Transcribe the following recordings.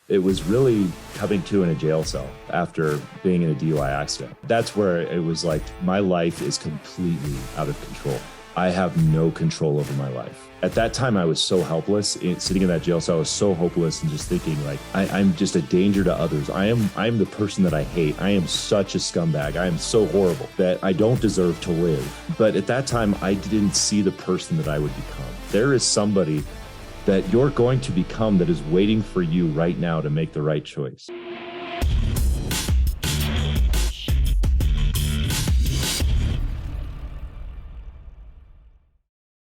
It was really coming to in a jail cell after being in a DUI accident. That's where it was like, my life is completely out of control. I have no control over my life. At that time, I was so helpless. Sitting in that jail cell, I was so hopeless and just thinking like, I'm just a danger to others. I am the person that I hate. I am such a scumbag. I am so horrible that I don't deserve to live. But at that time, I didn't see the person that I would become. There is somebody that you're going to become that is waiting for you right now to make the right choice.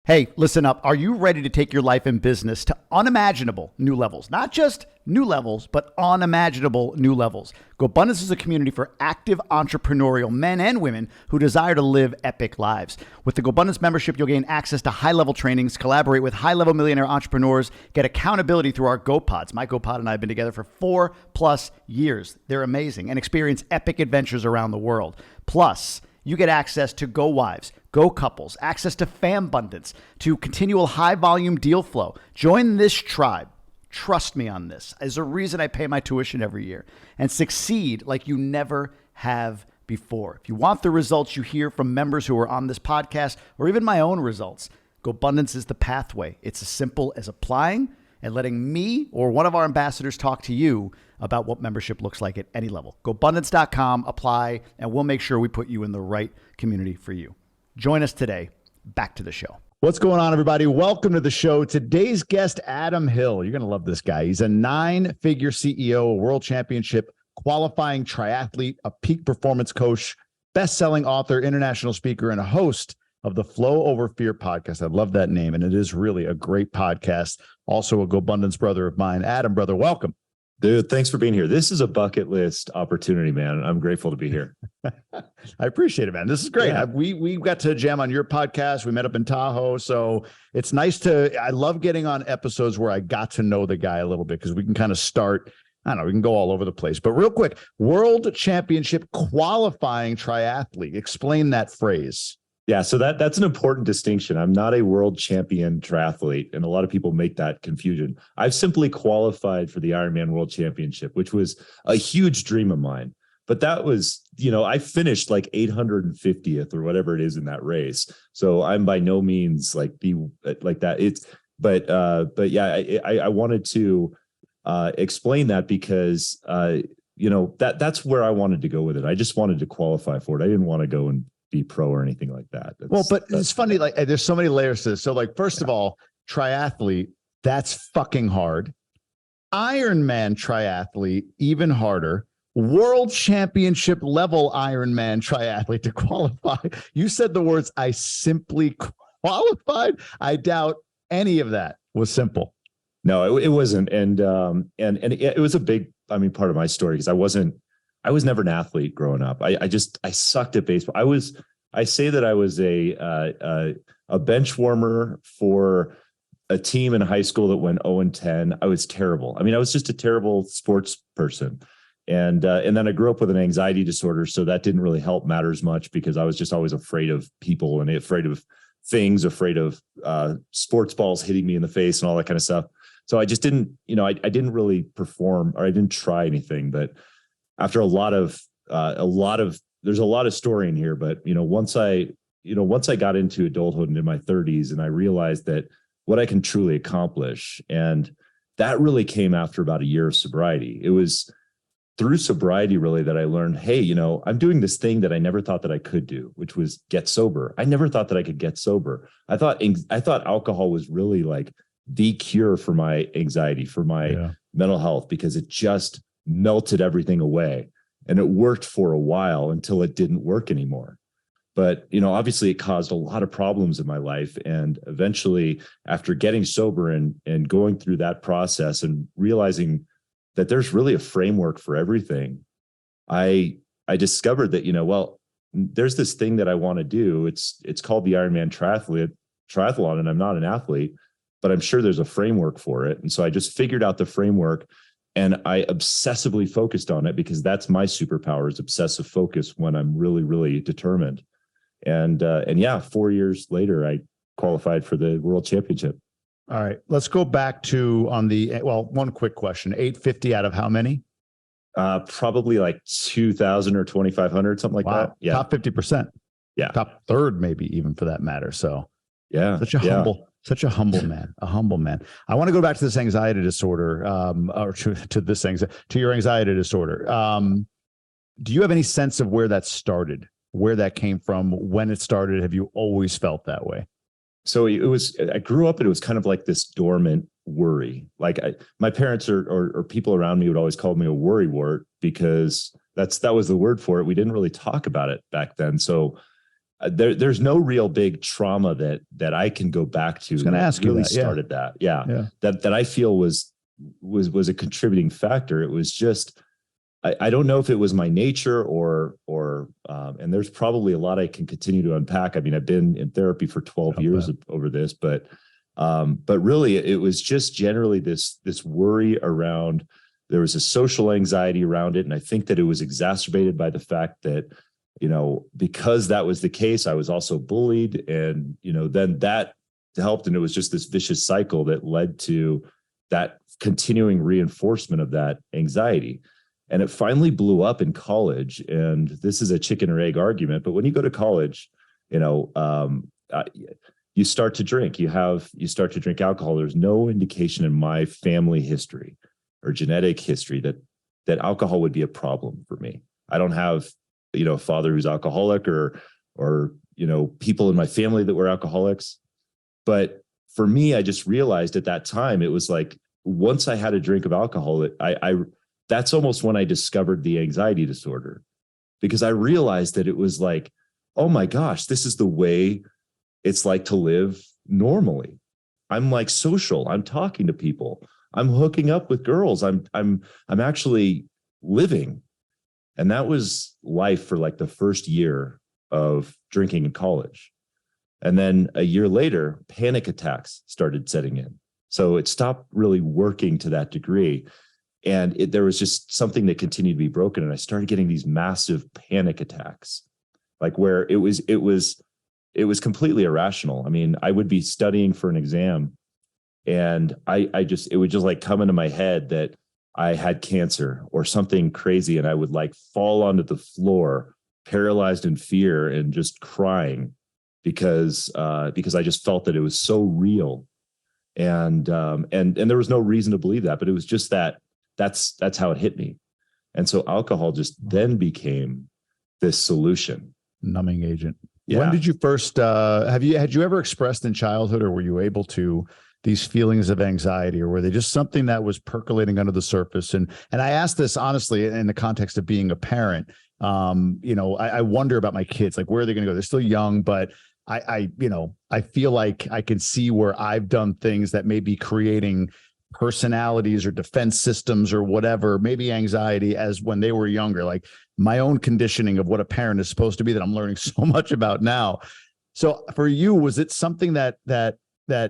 Hey, listen up. Are you ready to take your life and business to unimaginable new levels? Not just new levels, but unimaginable new levels. Gobundance is a community for active entrepreneurial men and women who desire to live epic lives. With the Gobundance membership, you'll gain access to high-level trainings, collaborate with high-level millionaire entrepreneurs, get accountability through our GoPods. My GoPod and I have been together for 4+ years. They're amazing, and experience epic adventures around the world. Plus, you get access to Go Wives, Go Couples, access to Fambundance, to continual high-volume deal flow. Join this tribe. Trust me on this. There's a reason I pay my tuition every year. And succeed like you never have before. If you want the results you hear from members who are on this podcast, or even my own results, Gobundance is the pathway. It's as simple as applying and letting me or one of our ambassadors talk to you about what membership looks like at any level. Gobundance.com, apply, and we'll make sure we put you in the right community for you. Join us today. Back to the show. What's going on, everybody? Welcome to the show. Today's guest, Adam Hill. You're going to love this guy. He's a 9-figure CEO, a world championship qualifying triathlete, a peak performance coach, best-selling author, international speaker, and a host of the Flow Over Fear podcast. I love that name, and it is really a great podcast. Also a Gobundance brother of mine. Adam, brother, welcome. Dude, thanks for being here. This is a bucket list opportunity, man. I'm grateful to be here. I appreciate it, man. This is great. Yeah. We got to jam on your podcast. We met up in Tahoe. So it's nice I love getting on episodes where I got to know the guy a little bit, because we can kind of start, I don't know, we can go all over the place. But real quick, World Championship qualifying triathlete. Explain that phrase. Yeah, so that's an important distinction. I'm not a world champion triathlete, and a lot of people make that confusion. I've simply qualified for the Ironman World Championship, which was a huge dream of mine. But that was, I finished like 850th or whatever it is in that race. So I'm by no means like that. But yeah, I wanted to explain that because that's where I wanted to go with it. I just wanted to qualify for it. I didn't want to go and be pro or anything like that. But it's funny, like there's so many layers to this. So like, first of all, triathlete, that's fucking hard. Ironman triathlete, even harder. World championship level Ironman triathlete to qualify. You said the words, I simply qualified. I doubt any of that was simple. No, it wasn't. And it was a big, part of my story, because I was never an athlete growing up. I sucked at baseball. I say that I was a bench warmer for a team in high school that went 0-10. I was terrible. I was just a terrible sports person. And then I grew up with an anxiety disorder. So that didn't really help matters much, because I was just always afraid of people and afraid of things, afraid of sports balls hitting me in the face and all that kind of stuff. So I just didn't, I didn't really perform, or I didn't try anything. But after there's a lot of story in here, but once I got into adulthood and in my 30s, and I realized that what I can truly accomplish, and that really came after about a year of sobriety. It was through sobriety really that I learned, hey, I'm doing this thing that I never thought that I could do, which was get sober. I never thought that I could get sober. I thought alcohol was really like the cure for my anxiety, for my mental health, because it just melted everything away, and it worked for a while until it didn't work anymore. But, obviously it caused a lot of problems in my life. And eventually, after getting sober and going through that process and realizing that there's really a framework for everything, I discovered that, there's this thing that I want to do. It's called the Ironman triathlon, and I'm not an athlete, but I'm sure there's a framework for it. And so I just figured out the framework, and I obsessively focused on it, because that's my superpower, is obsessive focus when I'm really, really determined. And 4 years later, I qualified for the World Championship. All right. Let's go back to one quick question. 850 out of how many? Probably like 2,000 or 2,500, something like that. Yeah. Top 50%. Yeah. Top third, maybe even for that matter. So yeah, such a humble man, a humble man. I want to go back to this anxiety disorder, or to your anxiety disorder. Do you have any sense of where that started, where that came from, when it started? Have you always felt that way? So I grew up and it was kind of like this dormant worry. Like my parents or people around me would always call me a worry wart because that was the word for it. We didn't really talk about it back then. So there's no real big trauma that I can go back to. I was going to ask you that. Started that. Yeah. That I feel was a contributing factor. It was just, I don't know if it was my nature or and there's probably a lot I can continue to unpack. I mean, I've been in therapy for 12 years over this, but really it was just generally this worry around, there was a social anxiety around it. And I think that it was exacerbated by the fact that, because that was the case, I was also bullied, and, then that helped. And it was just this vicious cycle that led to that continuing reinforcement of that anxiety. And it finally blew up in college. And this is a chicken or egg argument, but when you go to college, you start to drink. You start to drink alcohol. There's no indication in my family history or genetic history that alcohol would be a problem for me. I don't have, a father who's alcoholic or people in my family that were alcoholics. But for me, I just realized at that time, it was like, once I had a drink of alcohol, that's almost when I discovered the anxiety disorder, because I realized that it was like, oh my gosh, this is the way it's like to live normally. I'm like social. I'm talking to people. I'm hooking up with girls. I'm actually living. And that was life for like the first year of drinking in college. And then a year later, panic attacks started setting in. So it stopped really working to that degree. And there was just something that continued to be broken. And I started getting these massive panic attacks, like where it was completely irrational. I mean, I would be studying for an exam and it would just like come into my head that I had cancer or something crazy. And I would like fall onto the floor, paralyzed in fear and just crying because I just felt that it was so real. And there was no reason to believe that, but it was just that's how it hit me. And so alcohol just then became this solution. Numbing agent. Yeah. When did you first, had you ever expressed in childhood, or were you able to, these feelings of anxiety, or were they just something that was percolating under the surface? And I ask this honestly in the context of being a parent. I wonder about my kids, like, where are they going to go? They're still young, but I feel like I can see where I've done things that may be creating personalities or defense systems or whatever, maybe anxiety as when they were younger, like my own conditioning of what a parent is supposed to be that I'm learning so much about now. So for you, was it something that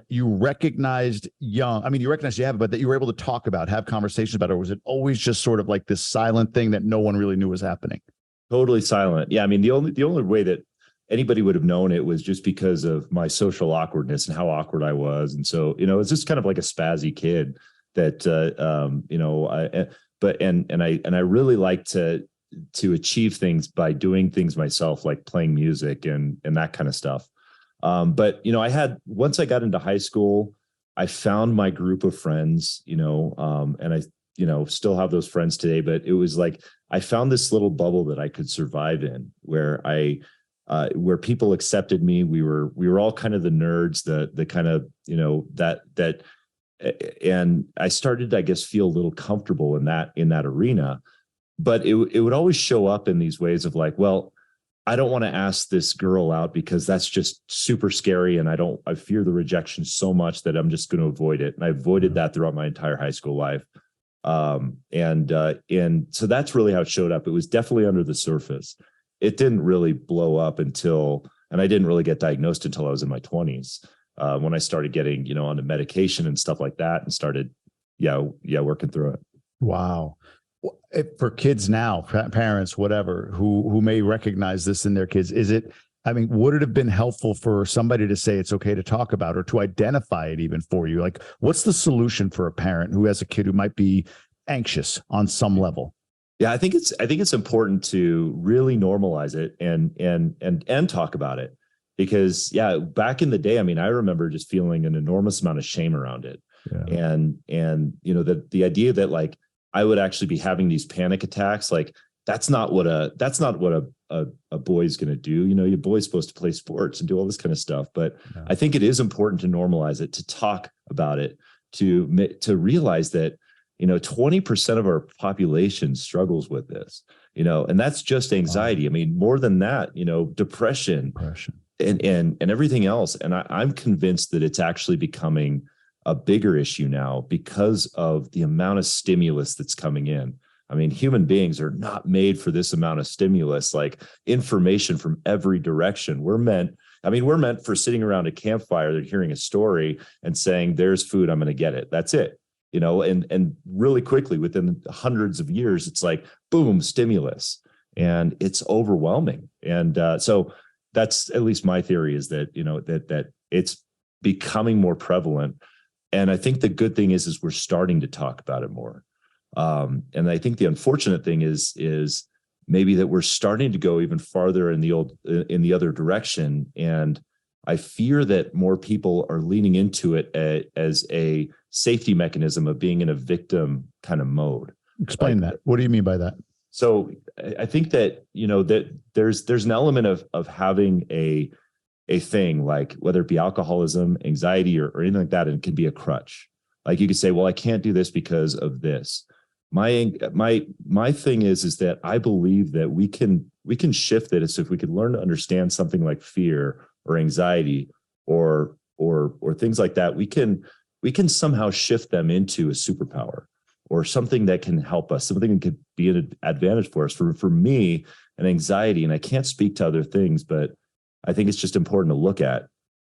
you recognized young? I mean, you recognized you have it, but that you were able to talk about, have conversations about, or was it always just sort of like this silent thing that no one really knew was happening? Totally silent. Yeah. I mean, the only way that anybody would have known it was just because of my social awkwardness and how awkward I was. And so, it's just kind of like a spazzy kid that, I really like to achieve things by doing things myself, like playing music and that kind of stuff. But once I got into high school, I found my group of friends, and I, still have those friends today, but it was like, I found this little bubble that I could survive in where people accepted me. We were all kind of the nerds, the kind of, and I started, I guess, feel a little comfortable in that arena, but it would always show up in these ways of like, well, I don't want to ask this girl out because that's just super scary. And I fear the rejection so much that I'm just going to avoid it. And I avoided that throughout my entire high school life. And so that's really how it showed up. It was definitely under the surface. It didn't really blow up and I didn't really get diagnosed until I was in my 20s, when I started getting, onto medication and stuff like that and started, working through it. Wow. For kids now, parents, whatever, who may recognize this in their kids, is it I mean, would it have been helpful for somebody to say it's okay to talk about or to identify it even for you? Like, what's the solution for a parent who has a kid who might be anxious on some level? Yeah, I think it's important to really normalize it and talk about it, because back in the day, I mean, I remember just feeling an enormous amount of shame around it. Yeah. And the idea that like I would actually be having these panic attacks, like that's not what a boy's going to do. Your boy's supposed to play sports and do all this kind of stuff. But yeah. I think it is important to normalize it, to talk about it, to realize that 20% of our population struggles with this, and that's just anxiety. I mean, more than that, depression and everything else. And I'm convinced that it's actually becoming a bigger issue now because of the amount of stimulus that's coming in. I mean, human beings are not made for this amount of stimulus, like information from every direction. We're meant for sitting around a campfire and hearing a story and saying, there's food, I'm going to get it. That's it. And really quickly within hundreds of years, it's like, boom, stimulus, and it's overwhelming. And so that's at least my theory, is that, that it's becoming more prevalent. And I think the good thing is we're starting to talk about it more. And I think the unfortunate thing is maybe that we're starting to go even farther in the other direction. And I fear that more people are leaning into it as a safety mechanism of being in a victim kind of mode. Explain that. What do you mean by that? So I think that, that there's an element of having a thing, like whether it be alcoholism, anxiety, or anything like that, and it can be a crutch. Like you could say, well, I can't do this because of this. My thing is that I believe that we can shift it. So if we could learn to understand something like fear or anxiety or things like that, we can somehow shift them into a superpower or something that can help us, something that could be an advantage for us. For me, an anxiety, and I can't speak to other things, but I think it's just important to look at.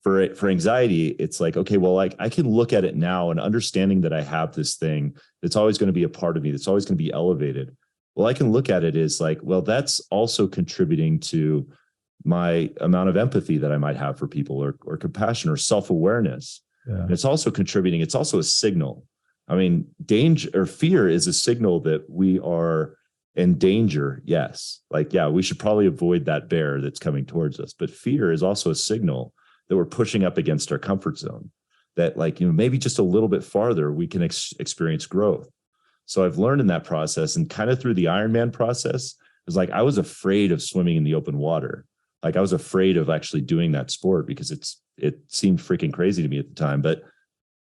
For anxiety, it's like, okay, well, like I can look at it now and understanding that I have this thing that's always going to be a part of me, that's always going to be elevated. Well, I can look at it as like, well, that's also contributing to my amount of empathy that I might have for people, or compassion or self-awareness. Yeah. And it's also contributing. It's also a signal. I mean, danger or fear is a signal that we are in danger. Yes. Like, yeah, we should probably avoid that bear that's coming towards us. But fear is also a signal that we're pushing up against our comfort zone, that like, maybe just a little bit farther, we can experience growth. So I've learned in that process, and kind of through the Ironman process, it was like, I was afraid of swimming in the open water. Like I was afraid of actually doing that sport because it seemed freaking crazy to me at the time. But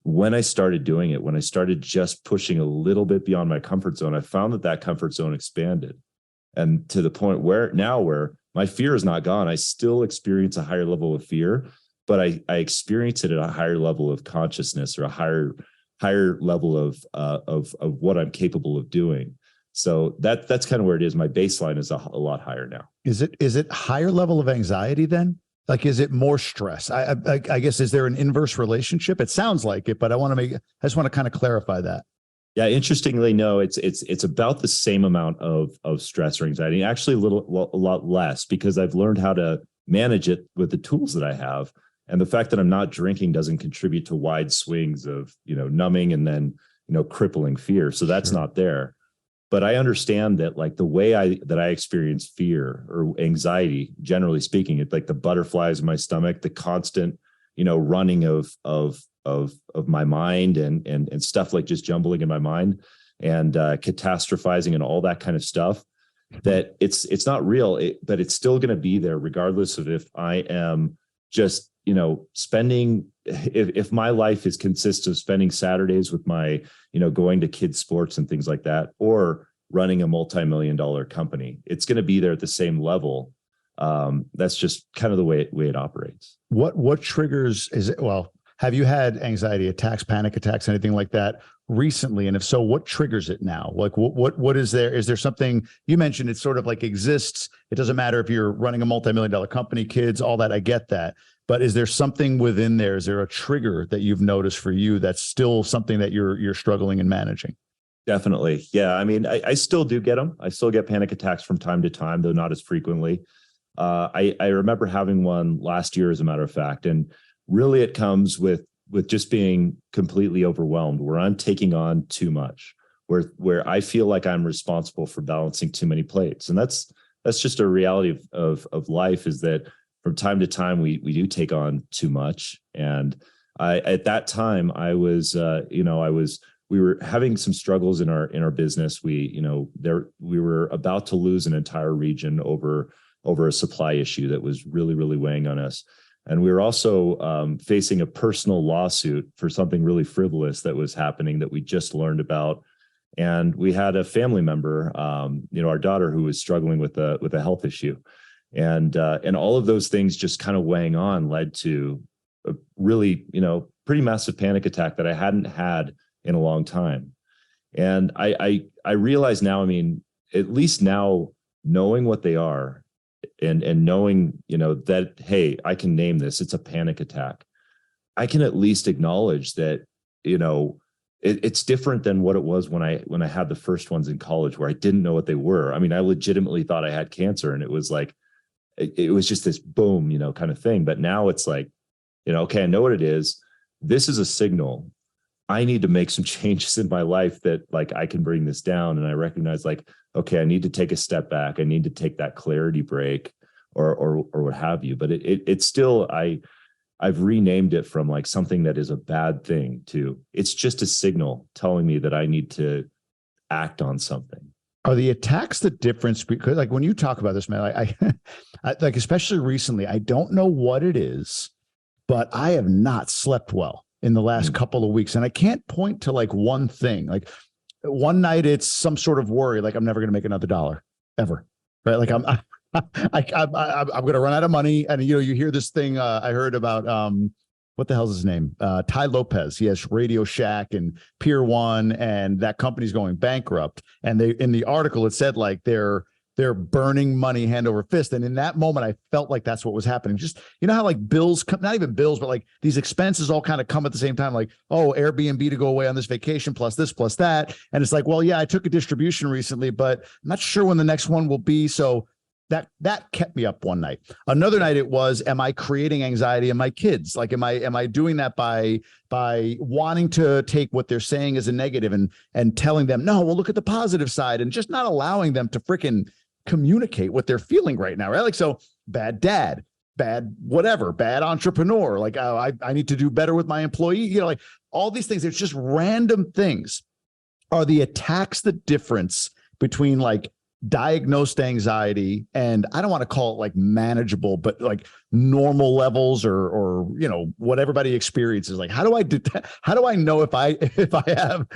when I started doing it, when I started just pushing a little bit beyond my comfort zone, I found that comfort zone expanded. And to the point where my fear is not gone. I still experience a higher level of fear, but I experience it at a higher level of consciousness, or a higher level of what I'm capable of doing. So that's kind of where it is. My baseline is a lot higher now. Is it higher level of anxiety then? Like, is it more stress? I guess, is there an inverse relationship? It sounds like it, but I just want to kind of clarify that. Yeah, interestingly, no, it's about the same amount of stress or anxiety. Actually, a lot less, because I've learned how to manage it with the tools that I have. And the fact that I'm not drinking doesn't contribute to wide swings of, numbing and then, crippling fear. So that's not there. But I understand that, like, the way I experience fear or anxiety, generally speaking, it's like the butterflies in my stomach, the constant, running of my mind and stuff, like just jumbling in my mind and catastrophizing and all that kind of stuff, that it's not real, but it's still going to be there regardless of if I am just, spending, if my life consists of spending Saturdays with my, going to kids' sports and things like that, or running a multi-million-dollar company. It's going to be there at the same level. That's just kind of the way it operates. What triggers is it? Well, have you had anxiety attacks, panic attacks, anything like that recently? And if so, what triggers it now? Like what is there? Is there something you mentioned? It sort of like exists. It doesn't matter if you're running a multi-million-dollar company, kids, all that. I get that. But is there something within there? Is there a trigger that you've noticed for you that's still something that you're struggling in managing? Definitely. Yeah. I mean, I still do get them. I still get panic attacks from time to time, though not as frequently. I remember having one last year, as a matter of fact, and really it comes with just being completely overwhelmed, where I'm taking on too much, where I feel like I'm responsible for balancing too many plates. And that's just a reality of life, is that from time to time we do take on too much. And at that time we were having some struggles in our business. We were about to lose an entire region over a supply issue that was really, really weighing on us. And we were also facing a personal lawsuit for something really frivolous that was happening that we just learned about. And we had a family member, our daughter, who was struggling with a health issue. And all of those things just kind of weighing on led to a really, pretty massive panic attack that I hadn't had in a long time. And I realize now, at least now, knowing what they are, and knowing, that, hey, I can name this, it's a panic attack. I can at least acknowledge that, it's different than what it was when I had the first ones in college, where I didn't know what they were. I legitimately thought I had cancer, and it was like, it was just this boom, kind of thing. But now it's like, okay, I know what it is. This is a signal. I need to make some changes in my life that, like, I can bring this down. And I recognize, like, okay, I need to take a step back. I need to take that clarity break, or what have you. But it's still, I've renamed it from like something that is a bad thing to, it's just a signal telling me that I need to act on something. Are the attacks the difference? Because, like, when you talk about this, man, I like, especially recently, I don't know what it is, but I have not slept well in the last couple of weeks. And I can't point to like one thing. Like, one night it's some sort of worry, like I'm never going to make another dollar ever. Right. Like I'm going to run out of money. And, you hear this thing I heard about, what the hell's his name? Ty Lopez. He has Radio Shack and Pier 1, and that company's going bankrupt. And in the article, it said like they're burning money hand over fist. And in that moment, I felt like that's what was happening. Just, how like bills come, not even bills, but like these expenses all kind of come at the same time. Like, oh, Airbnb to go away on this vacation, plus this, plus that. And it's like, well, yeah, I took a distribution recently, but I'm not sure when the next one will be. So that kept me up one night. Another night it was, am I creating anxiety in my kids? Like, am I doing that by wanting to take what they're saying as a negative and telling them, no, well, look at the positive side, and just not allowing them to freaking communicate what they're feeling right now, right? Like, so bad dad, bad whatever, bad entrepreneur, like, I need to do better with my employee, like all these things. It's just random things. Are the attacks the difference between like diagnosed anxiety and, I don't want to call it like manageable, but like normal levels, or what everybody experiences? Like, how do I know if I have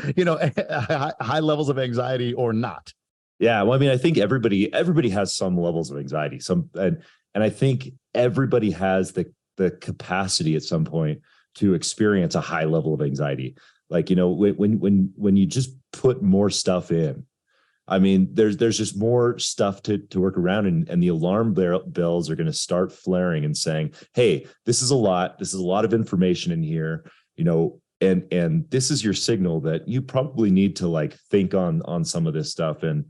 high levels of anxiety or not? Yeah, well, I think everybody has some levels of anxiety. And I think everybody has the capacity at some point to experience a high level of anxiety. Like, when you just put more stuff in, there's just more stuff to work around, and the alarm bells are going to start flaring and saying, hey, this is a lot. This is a lot of information in here, and this is your signal that you probably need to like think on some of this stuff. And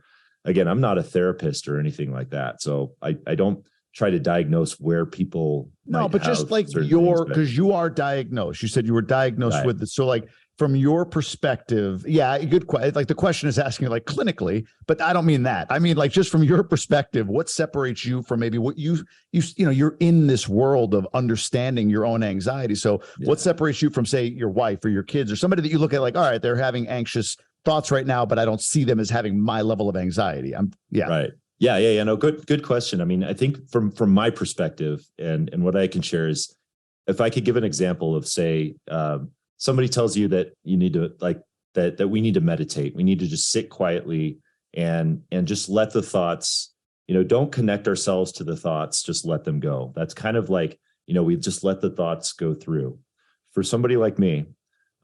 again, I'm not a therapist or anything like that, so I don't try to diagose where people. No, but just like because you are diagnosed. You said you were diagnosed with this. So like, from your perspective, yeah, good question. Like, the question is asking like clinically, but I don't mean that. I mean, like, just from your perspective, what separates you from maybe what you're in this world of understanding your own anxiety. So what separates you from, say, your wife or your kids or somebody that you look at like, all right, they're having anxious thoughts right now, but I don't see them as having my level of anxiety. Right. Yeah. No, good question. I think from my perspective, and what I can share is, if I could give an example of, say, somebody tells you that you need to that we need to meditate. We need to just sit quietly and just let the thoughts, don't connect ourselves to the thoughts, just let them go. That's kind of like, we've just let the thoughts go through. For somebody like me,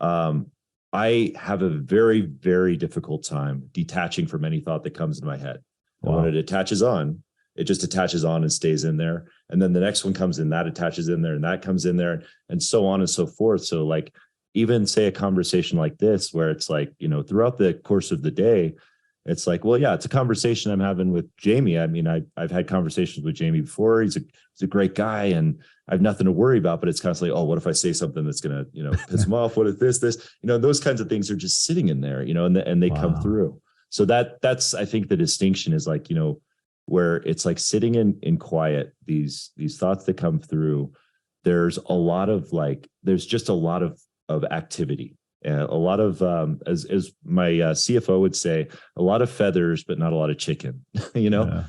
I have a very, very difficult time detaching from any thought that comes in my head. Wow. And when it attaches on, it just attaches on and stays in there. And then the next one comes in, that attaches in there, and that comes in there, and so on and so forth. So like, even say a conversation like this, where it's like, throughout the course of the day, It's like, well, yeah, it's a conversation I'm having with Jamie. I mean, I've had conversations with Jamie before. He's a great guy and I have nothing to worry about, but it's constantly, oh, what if I say something that's going to, piss him off? What if this, those kinds of things are just sitting in there, and they come through. So that's, I think the distinction is like, where it's like sitting in quiet, these thoughts that come through, there's just a lot of activity. A lot of, as my CFO would say, a lot of feathers, but not a lot of chicken, yeah.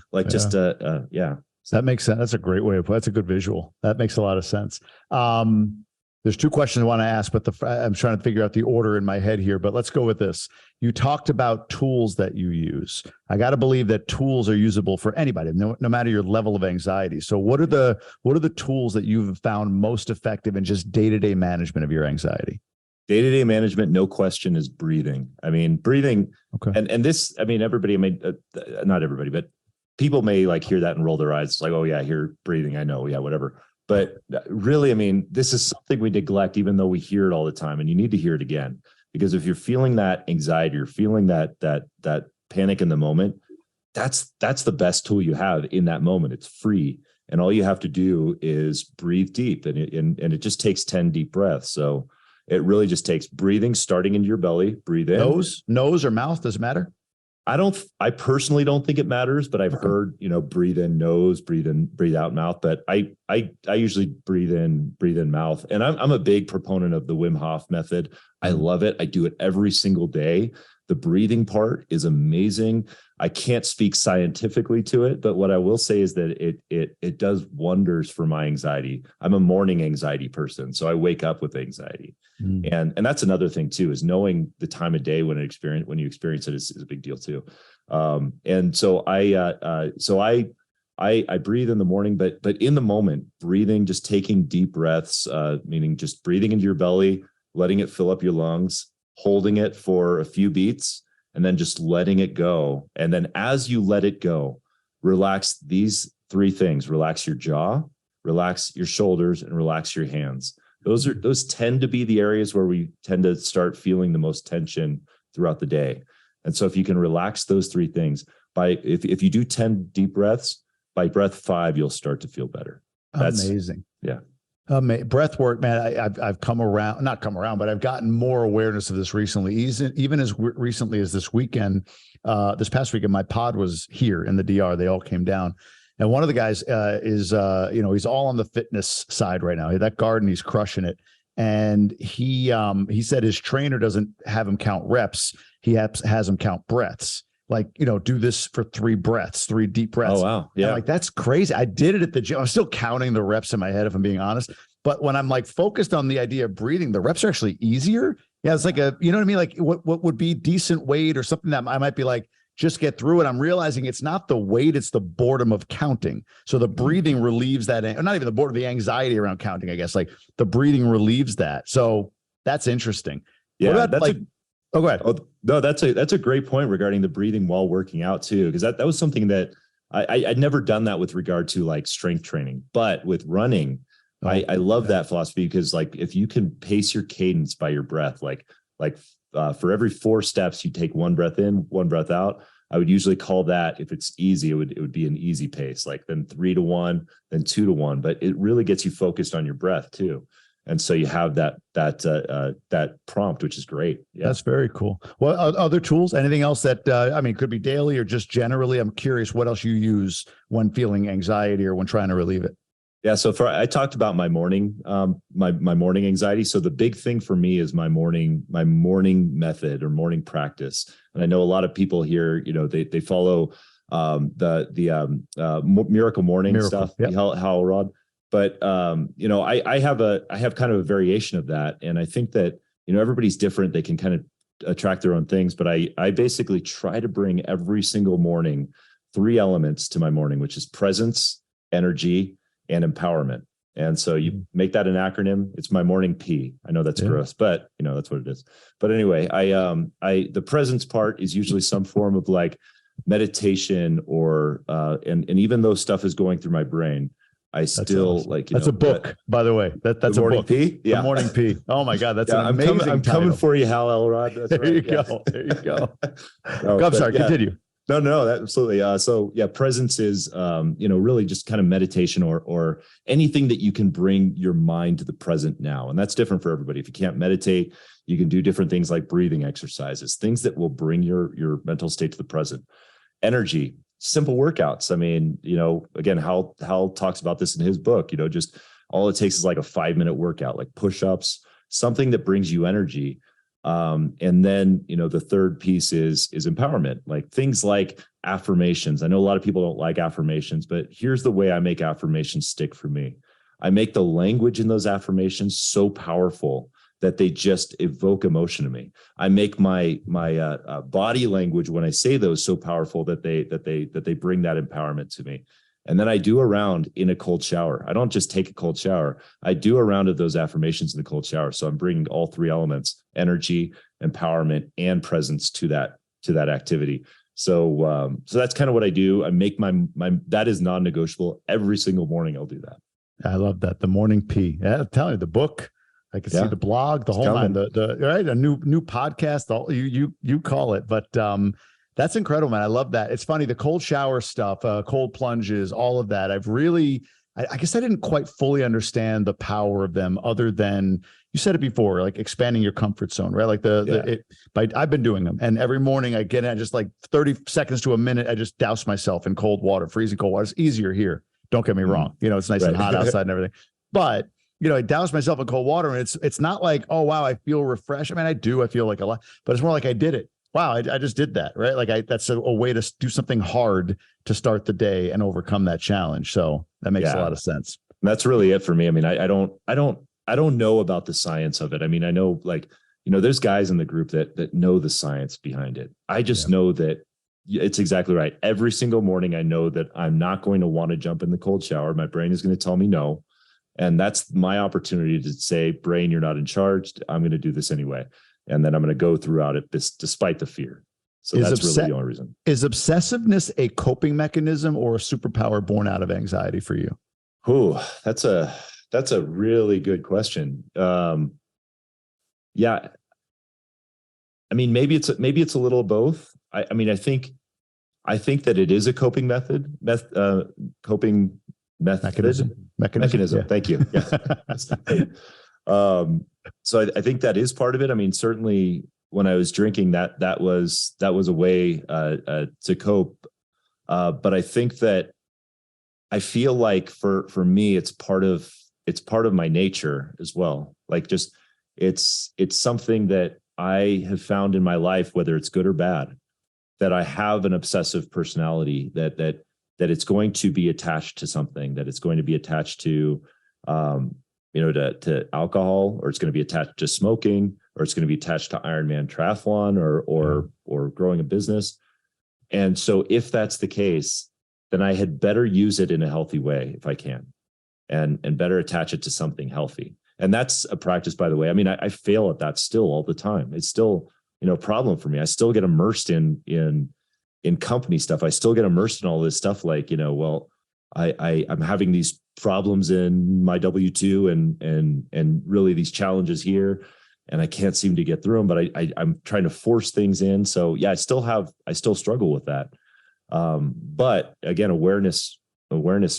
That makes sense. That's a great way to put it. That's a good visual. That makes a lot of sense. There's two questions I want to ask, but I'm trying to figure out the order in my head here, but let's go with this. You talked about tools that you use. I got to believe that tools are usable for anybody, no matter your level of anxiety. So what are the tools that you've found most effective in just day-to-day management of your anxiety? Day-to-day management, no question, is breathing. I mean, breathing. Okay. And this, I mean, everybody, not everybody, but people may like hear that and roll their eyes. It's like, oh yeah, hear breathing. I know. Yeah, whatever. But really, I mean, this is something we neglect, even though we hear it all the time, and you need to hear it again, because if you're feeling that anxiety, you're feeling that panic in the moment, that's the best tool you have in that moment. It's free. And all you have to do is breathe deep, and it just takes 10 deep breaths. So it really just takes breathing, starting into your belly, breathe in. Nose or mouth, does it matter? I personally don't think it matters, but I've heard, breathe in nose, breathe out mouth. But I usually breathe in mouth. And I'm a big proponent of the Wim Hof method. I love it. I do it every single day. The breathing part is amazing. I can't speak scientifically to it, but what I will say is that it does wonders for my anxiety. I'm a morning anxiety person, so I wake up with anxiety. And that's another thing too, is knowing the time of day when you experience it is a big deal too. And so I breathe in the morning, but in the moment, breathing, just taking deep breaths, meaning just breathing into your belly, letting it fill up your lungs, holding it for a few beats, and then just letting it go. And then as you let it go, relax these three things: relax your jaw, relax your shoulders, and relax your hands. Those tend to be the areas where we tend to start feeling the most tension throughout the day. And so if you can relax those three things, if you do 10 deep breaths, by breath 5, you'll start to feel better. That's amazing. Yeah. Breath work, man. I've not come around, but I've gotten more awareness of this recently. Even as recently as this weekend, this past weekend, my pod was here in the DR. They all came down. And one of the guys is he's all on the fitness side right now. That garden, he's crushing it. And he said his trainer doesn't have him count reps. He has him count breaths. Like, do this for 3 deep breaths. Oh, wow. Yeah. And like, that's crazy. I did it at the gym. I'm still counting the reps in my head, if I'm being honest. But when I'm like focused on the idea of breathing, the reps are actually easier. Yeah. It's like you know what I mean? Like what would be decent weight or something that I might be like, just get through it. I'm realizing it's not the weight, it's the boredom of counting. So the breathing relieves that, or not even the boredom, the anxiety around counting, I guess. Like the breathing relieves that. So that's interesting. Yeah. Oh, go ahead. Oh, no, that's a great point regarding the breathing while working out too, because that was something that I'd never done that with regard to like strength training, but with running, I love that philosophy, because like if you can pace your cadence by your breath, like for every 4 steps, you take 1 breath in, 1 breath out. I would usually call that, if it's easy, it would be an easy pace, like then 3 to 1, then 2 to 1. But it really gets you focused on your breath too. And so you have that prompt, which is great. Yeah. That's very cool. Well, other tools, anything else that, could be daily or just generally? I'm curious what else you use when feeling anxiety or when trying to relieve it. Yeah. So I talked about my morning, my morning anxiety. So the big thing for me is my morning method or morning practice. And I know a lot of people here, they follow the Miracle Morning stuff, yep. Hal Rod. But I have kind of a variation of that. And I think that, everybody's different. They can kind of attract their own things. But I basically try to bring every single morning 3 elements to my morning, which is presence, energy, and empowerment. And so you make that an acronym. It's my morning P. I know that's gross, but that's what it is. But anyway, the presence part is usually some form of like meditation or, and even though stuff is going through my brain, I still awesome. like, that's a book, by the way. That's the a morning book. pee. Yeah. The Morning Pee. Oh my God. That's an I'm amazing coming, I'm title. coming for you, Hal Elrod. That's There right. you Yeah. go. There you go. No, I'm sorry. Continue. No, that absolutely. So yeah, presence is, really just kind of meditation or anything that you can bring your mind to the present now. And that's different for everybody. If you can't meditate, you can do different things like breathing exercises, things that will bring your mental state to the present. Energy, simple workouts. I mean, again, Hal talks about this in his book, just all it takes is like a 5-minute workout, like push-ups, something that brings you energy. And then, the third piece is empowerment, like things like affirmations. I know a lot of people don't like affirmations, but here's the way I make affirmations stick for me. I make the language in those affirmations so powerful that they just evoke emotion in me. I make my body language when I say those so powerful that they bring that empowerment to me. And then I do a round in a cold shower. I don't just take a cold shower. I do a round of those affirmations in the cold shower. So I'm bringing all three elements: energy, empowerment, and presence to that activity. So that's kind of what I do. I make my that is non-negotiable. Every single morning I'll do that. I love that. The Morning Pee. Yeah, I'm telling you, the book. I can see the blog, the whole line, the right, a new podcast. All you call it, but that's incredible, man. I love that. It's funny, the cold shower stuff, cold plunges, all of that. I guess I didn't quite fully understand the power of them, other than you said it before, like expanding your comfort zone, right? Like I've been doing them, and every morning I get in, just like 30 seconds to a minute, I just douse myself in cold water, freezing cold water. It's easier here. Don't get me wrong. It's nice and hot outside and everything, but I douse myself in cold water, and it's not like, oh wow, I feel refreshed. I mean, I feel like a lot, but it's more like I did it. Wow, I just did that, right? Like that's a way to do something hard to start the day and overcome that challenge. So that makes a lot of sense. That's really it for me. I mean, I don't know about the science of it. I mean, I know, like, there's guys in the group that know the science behind it. I just know that it's exactly right. Every single morning, I know that I'm not going to want to jump in the cold shower. My brain is going to tell me no. And that's my opportunity to say, brain, you're not in charge. I'm going to do this anyway. And then I'm going to go throughout it despite the fear. So that's really the only reason. Is obsessiveness a coping mechanism or a superpower born out of anxiety for you? Oh, that's a really good question. Yeah. I mean, maybe it's a little of both. I mean, I think that it is a coping mechanism. Yeah. Thank you. Yeah. So I think that is part of it. I mean, certainly when I was drinking, that was a way to cope. But I think that I feel like for me, it's part of my nature as well. Like, just it's something that I have found in my life, whether it's good or bad, that I have an obsessive personality that it's going to be attached to something, that it's going to be attached to, to alcohol, or it's going to be attached to smoking, or it's going to be attached to Ironman triathlon or growing a business. And so if that's the case, then I had better use it in a healthy way if I can, and better attach it to something healthy. And that's a practice, by the way. I mean, I fail at that still all the time. It's still, a problem for me. I still get immersed in company stuff. I still get immersed in all this stuff. Like, I'm having these problems in my W-2 and really these challenges here, and I can't seem to get through them, but I'm trying to force things in. So yeah, I still struggle with that. But again, awareness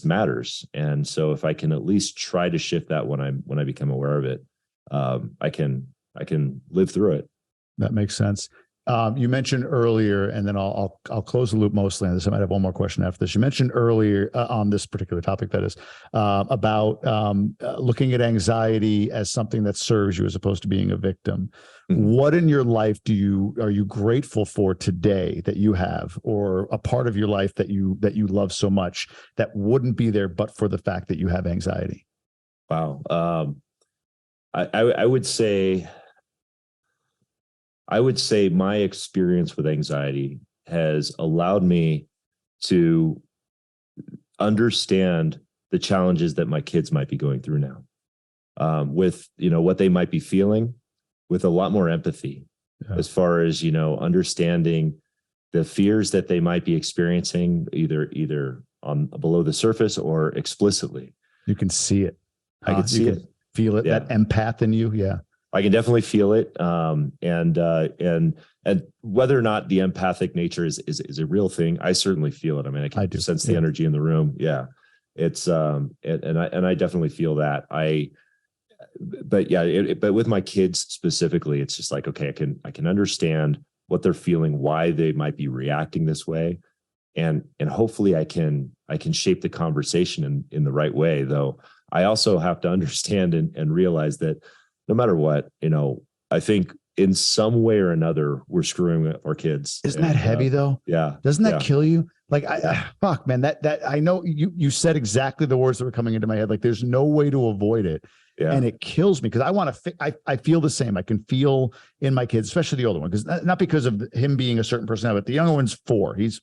matters. And so if I can at least try to shift that when I become aware of it, I can live through it. That makes sense. You mentioned earlier, and then I'll close the loop mostly on this. I might have one more question after this. You mentioned earlier on this particular topic, that is about looking at anxiety as something that serves you as opposed to being a victim. Mm-hmm. What in your life are you grateful for today that you have, or a part of your life that you love so much that wouldn't be there but for the fact that you have anxiety? Wow. I would say my experience with anxiety has allowed me to understand the challenges that my kids might be going through now, with, what they might be feeling, with a lot more empathy, as far as, understanding the fears that they might be experiencing either on below the surface or explicitly. You can see it. I can see it. Feel it. Yeah. That empath in you. Yeah. I can definitely feel it. And whether or not the empathic nature is a real thing, I certainly feel it. I mean, I can sense the energy in the room. Yeah. It's, and I definitely feel that. But with my kids specifically, it's just like, okay, I can understand what they're feeling, why they might be reacting this way. And hopefully I can shape the conversation in the right way, though. I also have to understand and realize that no matter what, I think in some way or another, we're screwing up our kids. Isn't that heavy though? Yeah. Doesn't that kill you? Like, fuck, man, that I know you said exactly the words that were coming into my head. Like, there's no way to avoid it. Yeah. And it kills me because I want to, I feel the same. I can feel in my kids, especially the older one, because not because of him being a certain personality, but the younger one's 4. He's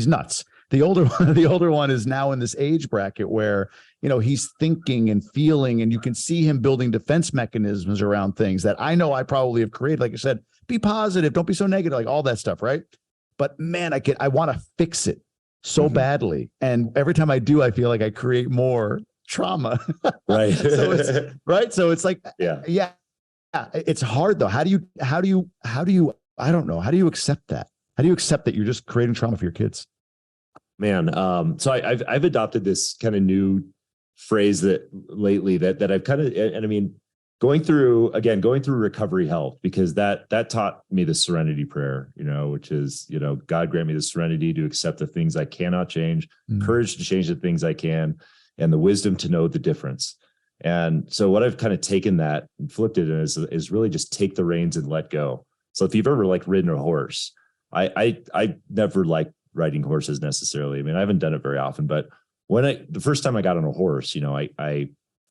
nuts. The older one is now in this age bracket where, he's thinking and feeling, and you can see him building defense mechanisms around things that I know I probably have created. Like I said, be positive, don't be so negative, like all that stuff. Right. But man, I want to fix it so badly. And every time I do, I feel like I create more trauma. Right. So it's like, yeah. It's hard though. How do you, I don't know. How do you accept that? How do you accept that you're just creating trauma for your kids? Man. So I've adopted this kind of new phrase that lately that I've kind of, and I mean, going through recovery helped, because that taught me the serenity prayer, which is, God grant me the serenity to accept the things I cannot change, courage to change the things I can, and the wisdom to know the difference. And so what I've kind of taken that and flipped it is really just take the reins and let go. So if you've ever ridden a horse, I never liked riding horses necessarily. I mean, I haven't done it very often, but the first time I got on a horse,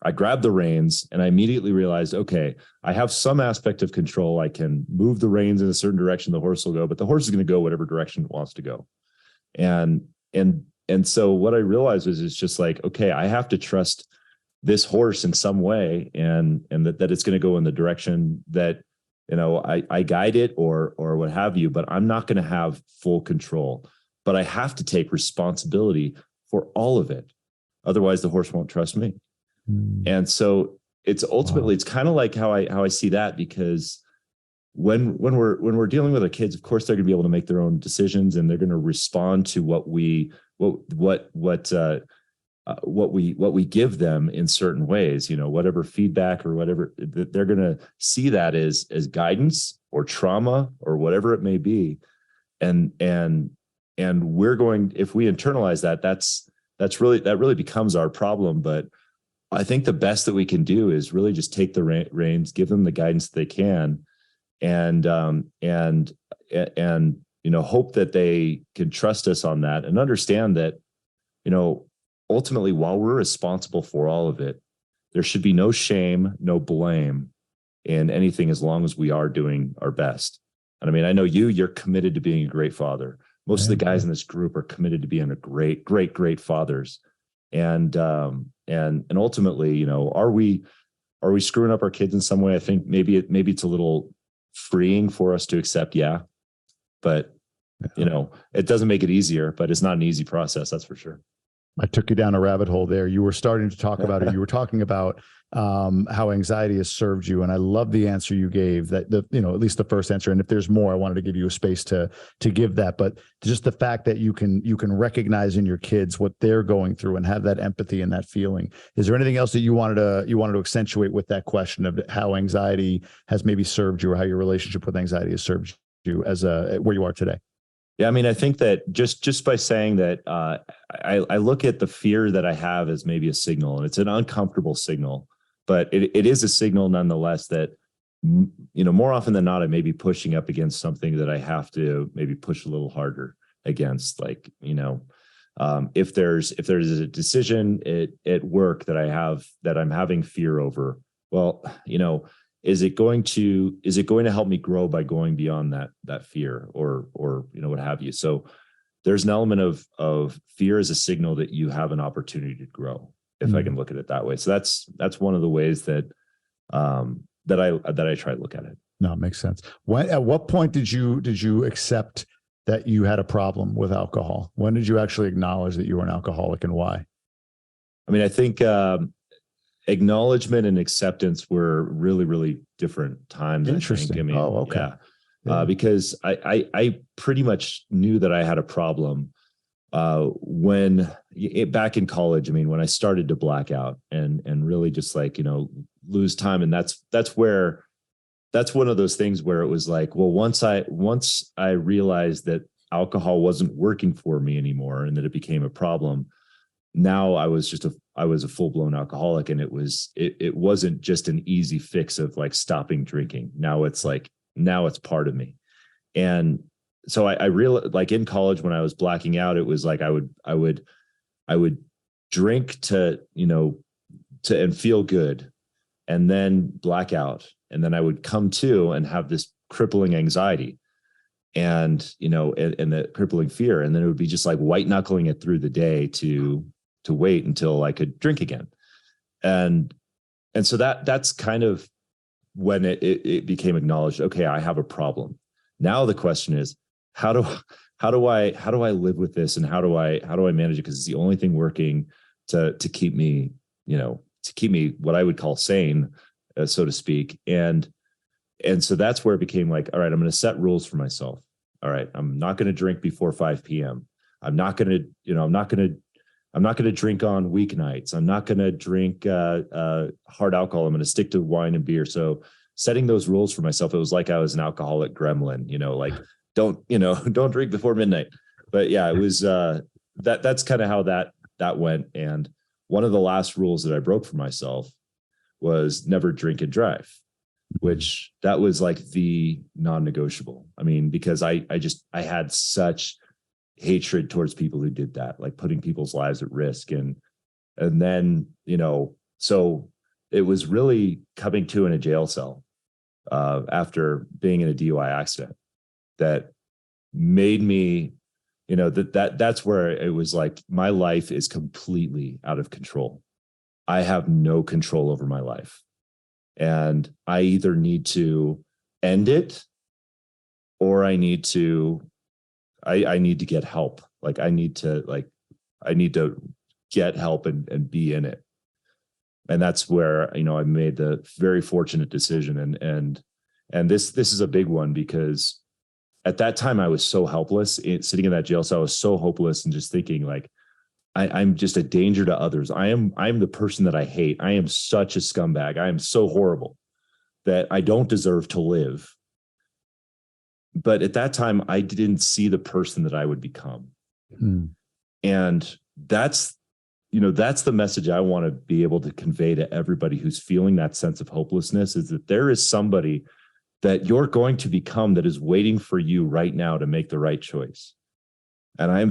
I grabbed the reins and I immediately realized, okay, I have some aspect of control. I can move the reins in a certain direction the horse will go, but the horse is going to go whatever direction it wants to go. And so what I realized was, it's just like, okay, I have to trust this horse in some way, and that it's going to go in the direction that, I guide it or what have you, but I'm not going to have full control, but I have to take responsibility for all of it. Otherwise the horse won't trust me. And so it's ultimately, it's kind of like how I see that, because when we're dealing with our kids, of course, they're going to be able to make their own decisions, and they're going to respond to what we give them in certain ways, whatever feedback or whatever, they're going to see that as guidance or trauma or whatever it may be. And we're going, if we internalize that, that really becomes our problem. But I think the best that we can do is really just take the reins, give them the guidance they can, and hope that they can trust us on that, and understand that, ultimately, while we're responsible for all of it, there should be no shame, no blame in anything, as long as we are doing our best. And I mean, I know you're committed to being a great father. Most of the guys in this group are committed to being a great fathers. And ultimately, are we screwing up our kids in some way? I think maybe it's a little freeing for us to accept. Yeah. But, it doesn't make it easier, but it's not an easy process. That's for sure. I took you down a rabbit hole there. You were starting to talk about it. You were talking about how anxiety has served you. And I love the answer you gave, that at least the first answer. And if there's more, I wanted to give you a space to give that. But just the fact that you can recognize in your kids what they're going through and have that empathy and that feeling. Is there anything else that you wanted to accentuate with that question of how anxiety has maybe served you, or how your relationship with anxiety has served you as where you are today? Yeah, I mean, I think that just by saying that, I look at the fear that I have as maybe a signal, and it's an uncomfortable signal, but it is a signal nonetheless that, more often than not, I may be pushing up against something that I have to maybe push a little harder against. Like, if there's a decision at work that I'm having fear over, well, is it going to help me grow by going beyond that fear or what have you? So there's an element of fear as a signal that you have an opportunity to grow, if I can look at it that way. So that's one of the ways that I try to look at it. No, it makes sense. At what point did you accept that you had a problem with alcohol? When did you actually acknowledge that you were an alcoholic, and why? I mean, I think acknowledgement and acceptance were really, really different times. Interesting. I think. I mean, okay. Yeah. Because I pretty much knew that I had a problem when back in college. I mean, when I started to black out and really just like, lose time. And that's one of those things where it was like, well, once I realized that alcohol wasn't working for me anymore and that it became a problem, now I was a full-blown alcoholic, and it wasn't just an easy fix of like stopping drinking. Now it's part of me. And so I realized, like in college when I was blacking out, it was like I would drink to and feel good, and then black out, and then I would come to and have this crippling anxiety and the crippling fear, and then it would be just like white knuckling it through the day to wait until I could drink again. And so that's kind of when it became acknowledged, okay, I have a problem. Now the question is, how do I live with this, and how do I manage it? Because it's the only thing working to keep me, what I would call sane, so to speak. And so that's where it became like, all right, I'm going to set rules for myself. All right, I'm not going to drink before 5 p.m. I'm not going to drink on weeknights. I'm not going to drink hard alcohol. I'm going to stick to wine and beer. So setting those rules for myself, it was like I was an alcoholic gremlin, like don't drink before midnight. But yeah, it was that's kind of how that went. And one of the last rules that I broke for myself was never drink and drive, which that was like the non-negotiable. I mean, because I had such hatred towards people who did that, like putting people's lives at risk. And then, so it was really coming to in a jail cell after being in a DUI accident that made me, that's where it was like, my life is completely out of control. I have no control over my life. And I either need to end it, or I need to get help. Like I need to get help and be in it. And that's where, I made the very fortunate decision. And this is a big one, because at that time I was so helpless sitting in that jail cell. I was so hopeless and just thinking like, I'm just a danger to others. I'm the person that I hate. I am such a scumbag. I am so horrible that I don't deserve to live. But at that time, I didn't see the person that I would become. And that's the message I want to be able to convey to everybody who's feeling that sense of hopelessness, is that there is somebody that you're going to become that is waiting for you right now to make the right choice. And I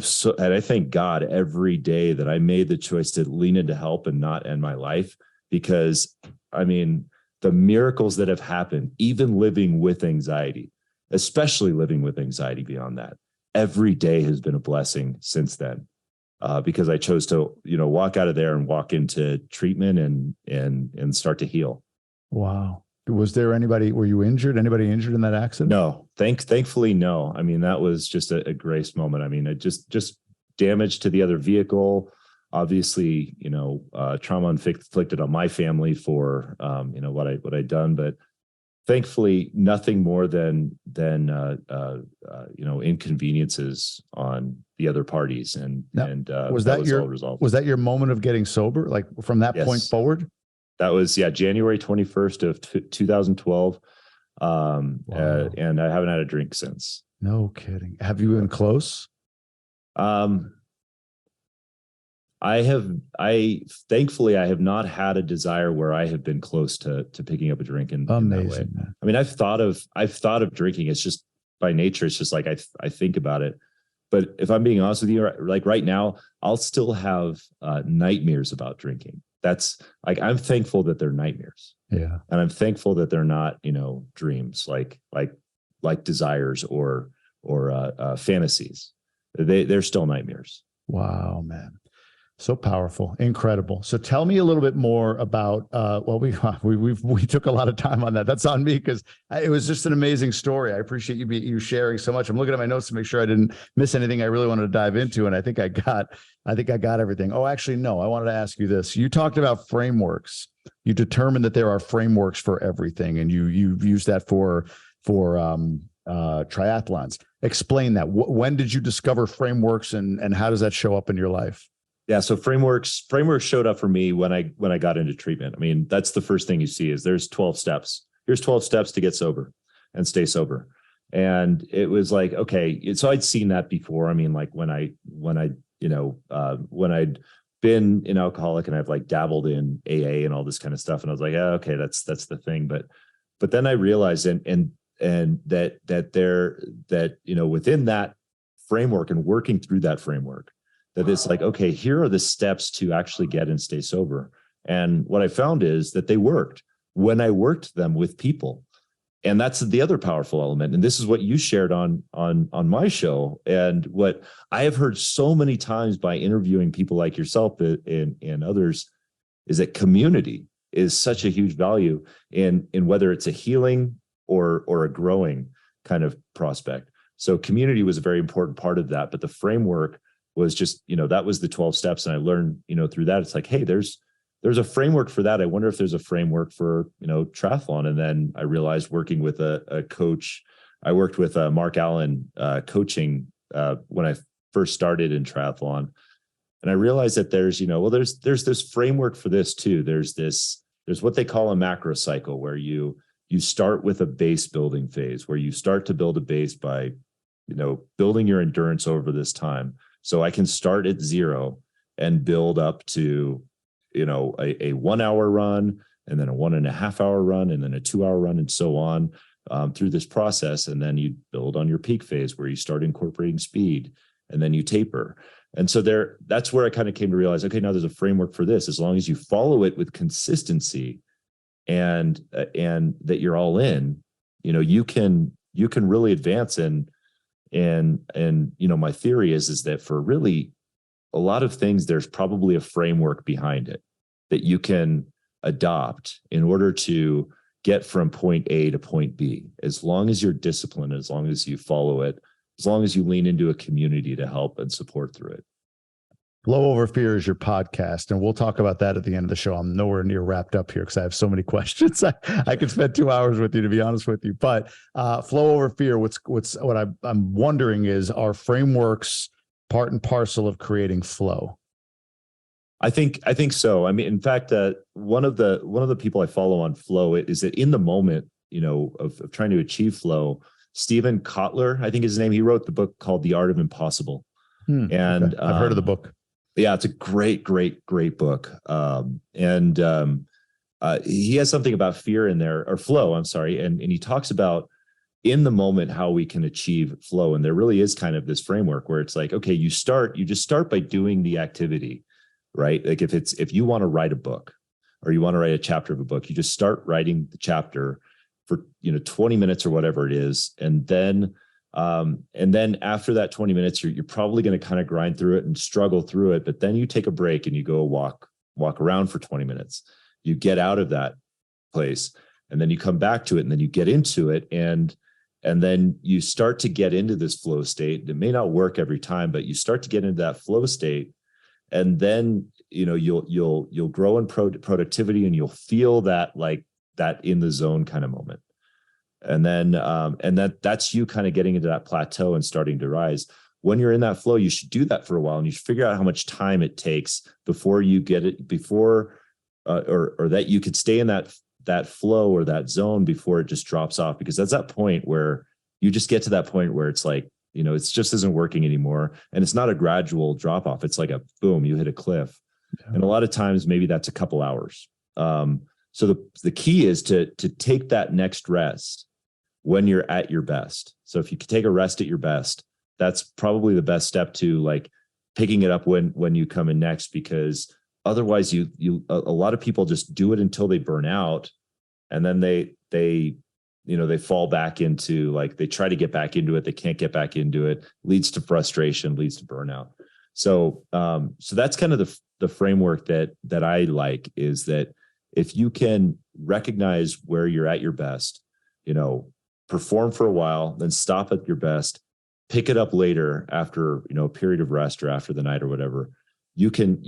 thank God every day that I made the choice to lean into help and not end my life, because I mean, the miracles that have happened, even living with anxiety, especially living with anxiety beyond that, every day has been a blessing since then, because I chose to, walk out of there and walk into treatment and start to heal. Wow. Was there were you injured? Anybody injured in that accident? No, thankfully, no. I mean, that was just a grace moment. I mean, it just damage to the other vehicle, obviously, trauma inflicted on my family for, what I'd done, but thankfully nothing more than inconveniences on the other parties. And was that all resolved. Was that your moment of getting sober? Like from that point forward? That was, January 21st of 2012. Wow. And I haven't had a drink since. No kidding. Have you been close? Thankfully I have not had a desire where I have been close to picking up a drink in that way. Man. I mean, I've thought of drinking. It's just by nature. It's just like, I think about it. But if I'm being honest with you, like right now, I'll still have nightmares about drinking. That's like, I'm thankful that they're nightmares. Yeah. And I'm thankful that they're not, dreams like desires or fantasies. They're still nightmares. Wow, man. So powerful, incredible. So tell me a little bit more about. We took a lot of time on that. That's on me because it was just an amazing story. I appreciate you sharing so much. I'm looking at my notes to make sure I didn't miss anything I really wanted to dive into, and I think I got everything. Oh, actually, no. I wanted to ask you this. You talked about frameworks. You determined that there are frameworks for everything, and you've used that for triathlons. Explain that. When did you discover frameworks, and how does that show up in your life? Yeah. So frameworks showed up for me when I got into treatment. I mean, that's the first thing you see is there's 12 steps. Here's 12 steps to get sober and stay sober. And it was like, okay. So I'd seen that before. I mean, like when I'd been an alcoholic and I've like dabbled in AA and all this kind of stuff. And I was like, oh, okay, that's the thing. But then I realized and that within that framework and working through that framework, that it's like, okay, here are the steps to actually get and stay sober. And what I found is that they worked when I worked them with people. And that's the other powerful element. And this is what you shared on my show. And what I have heard so many times by interviewing people like yourself and others is that community is such a huge value in whether it's a healing or a growing kind of prospect. So community was a very important part of that. But the framework was just, that was the 12 steps. And I learned, through that, it's like, hey, there's a framework for that. I wonder if there's a framework for, triathlon. And then I realized working with a coach, I worked with Mark Allen coaching when I first started in triathlon. And I realized that there's this framework for this too. There's what they call a macro cycle where you start with a base building phase where you start to build a base by, building your endurance over this time. So I can start at 0 and build up to, a 1 hour run and then a 1.5 hour run and then a 2 hour run and so on through this process. And then you build on your peak phase where you start incorporating speed and then you taper. And so that's where I kind of came to realize, okay, now there's a framework for this. As long as you follow it with consistency and that you're all in, you can really advance. And my theory is that for really a lot of things, there's probably a framework behind it that you can adopt in order to get from point A to point B. As long as you're disciplined, as long as you follow it, as long as you lean into a community to help and support through it. Flow Over Fear is your podcast, and we'll talk about that at the end of the show. I'm nowhere near wrapped up here because I have so many questions. I could spend 2 hours with you, to be honest with you. But Flow Over Fear, what I'm wondering is, are frameworks part and parcel of creating flow? I think so. I mean, in fact, one of the people I follow on flow is that in the moment, of trying to achieve flow, Stephen Kotler, I think is his name. He wrote the book called The Art of Impossible. And okay. I've heard of the book. Yeah, it's a great book. He has something about fear in there, or flow, I'm sorry. And he talks about in the moment how we can achieve flow. And there really is kind of this framework where it's like, okay, you just start by doing the activity, right? Like if you want to write a book or you want to write a chapter of a book, you just start writing the chapter for 20 minutes or whatever it is. And then after that 20 minutes, you're probably going to kind of grind through it and struggle through it. But then you take a break and you go walk around for 20 minutes. You get out of that place and then you come back to it and then you get into it. And then you start to get into this flow state. It may not work every time, but you start to get into that flow state. And then, you'll grow in productivity and you'll feel that like that in the zone kind of moment. And then, that's you kind of getting into that plateau and starting to rise. When you're in that flow, you should do that for a while and you should figure out how much time it takes before you get it, or that you could stay in that flow or that zone before it just drops off. Because that's that point where you just get to that point where it's like, it just isn't working anymore. And it's not a gradual drop off. It's like a boom, you hit a cliff. Yeah. And a lot of times, maybe that's a couple hours. So the key is to take that next rest when you're at your best. So if you could take a rest at your best, that's probably the best step to like picking it up when you come in next, because otherwise a lot of people just do it until they burn out. And then they fall back into, like, they try to get back into it. They can't get back into it. Leads to frustration, leads to burnout. So that's kind of the framework that I like, is that if you can recognize where you're at your best, perform for a while, then stop at your best, pick it up later after, a period of rest or after the night or whatever, you can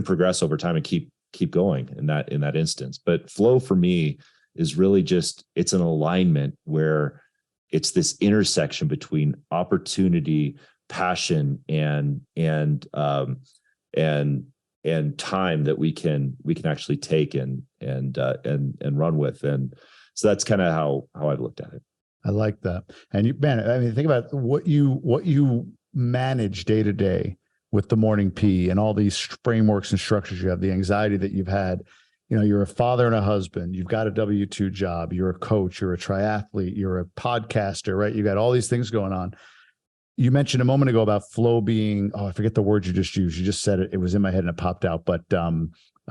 progress over time and keep going in that instance. But flow for me is really just, it's an alignment where it's this intersection between opportunity, passion, and time that we can actually take and run with. And so that's kind of how I've looked at it. I like that. And think about what you manage day to day with the morning P and all these frameworks and structures you have, the anxiety that you've had. You're a father and a husband, you've got a W-2 job, you're a coach, you're a triathlete, you're a podcaster, right? You got all these things going on. You mentioned a moment ago about flow being, I forget the word you just used. You just said it. It was in my head and it popped out, but